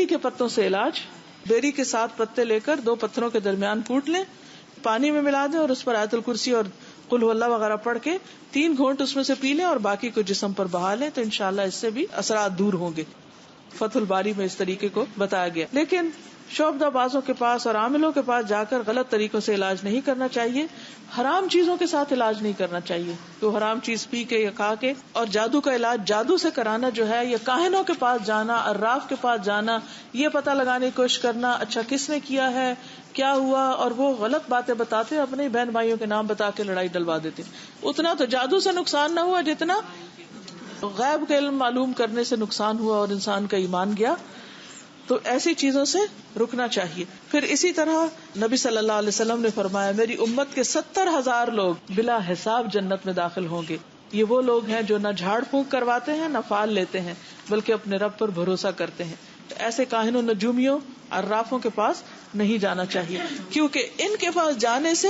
کے پتوں سے علاج. بیری کے 7 پتے لے کر 2 پتھروں کے درمیان کوٹ لیں, پانی میں ملا دیں اور اس پر آیت الکرسی اور قل هو اللہ وغیرہ پڑھ کے 3 گھونٹ اس میں سے پی لیں اور باقی کو جسم پر بہا لیں, تو انشاءاللہ اس سے بھی اثرات دور ہوں گے. فتح الباری میں اس طریقے کو بتایا گیا. لیکن شعبدہ بازوں کے پاس اور عاملوں کے پاس جا کر غلط طریقوں سے علاج نہیں کرنا چاہیے. حرام چیزوں کے ساتھ علاج نہیں کرنا چاہیے. تو حرام چیز پی کے یا کھا کے, اور جادو کا علاج جادو سے کرانا جو ہے, یا کاہنوں کے پاس جانا, عراف کے پاس جانا, یہ پتہ لگانے کی کوشش کرنا اچھا کس نے کیا ہے, کیا ہوا, اور وہ غلط باتیں بتاتے, اپنے بہن بھائیوں کے نام بتا کے لڑائی ڈلوا دیتے. اتنا تو جادو سے نقصان نہ ہوا جتنا غیب کا علم معلوم کرنے سے نقصان ہوا اور انسان کا ایمان گیا. تو ایسی چیزوں سے رکنا چاہیے. پھر اسی طرح نبی صلی اللہ علیہ وسلم نے فرمایا, میری امت کے 70,000 لوگ بلا حساب جنت میں داخل ہوں گے. یہ وہ لوگ ہیں جو نہ جھاڑ پھونک کرواتے ہیں, نہ فال لیتے ہیں, بلکہ اپنے رب پر بھروسہ کرتے ہیں. ایسے کاہنوں, نجومیوں, عرافوں کے پاس نہیں جانا چاہیے, کیونکہ ان کے پاس جانے سے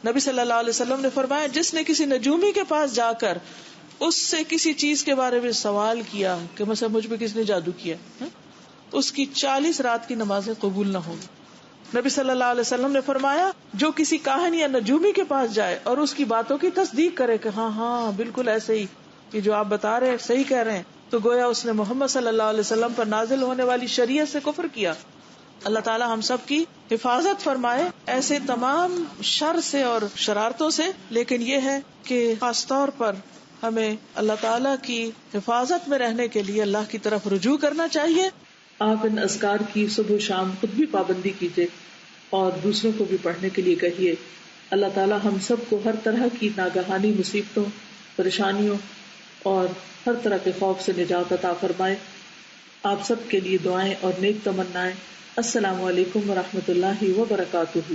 نبی صلی اللہ علیہ وسلم نے فرمایا, جس نے کسی نجومی کے پاس جا کر اس سے کسی چیز کے بارے میں سوال کیا کہ مثلا مجھ پہ کس نے جادو کیا, اس کی 40 رات کی نمازیں قبول نہ ہوں. نبی صلی اللہ علیہ وسلم نے فرمایا, جو کسی کاہن یا نجومی کے پاس جائے اور اس کی باتوں کی تصدیق کرے کہ ہاں بالکل ایسے ہی, یہ جو آپ بتا رہے ہیں صحیح کہہ رہے ہیں, تو گویا اس نے محمد صلی اللہ علیہ وسلم پر نازل ہونے والی شریعت سے کفر کیا. اللہ تعالی ہم سب کی حفاظت فرمائے ایسے تمام شر سے اور شرارتوں سے. لیکن یہ ہے کہ خاص طور پر ہمیں اللہ تعالیٰ کی حفاظت میں رہنے کے لیے اللہ کی طرف رجوع کرنا چاہیے. آپ ان اذکار کی صبح و شام خود بھی پابندی کیجیے اور دوسروں کو بھی پڑھنے کے لیے کہیے. اللہ تعالیٰ ہم سب کو ہر طرح کی ناگہانی مصیبتوں, پریشانیوں اور ہر طرح کے خوف سے نجات عطا فرمائے. آپ سب کے لیے دعائیں اور نیک تمنائیں. السلام علیکم ورحمۃ اللہ وبرکاتہ.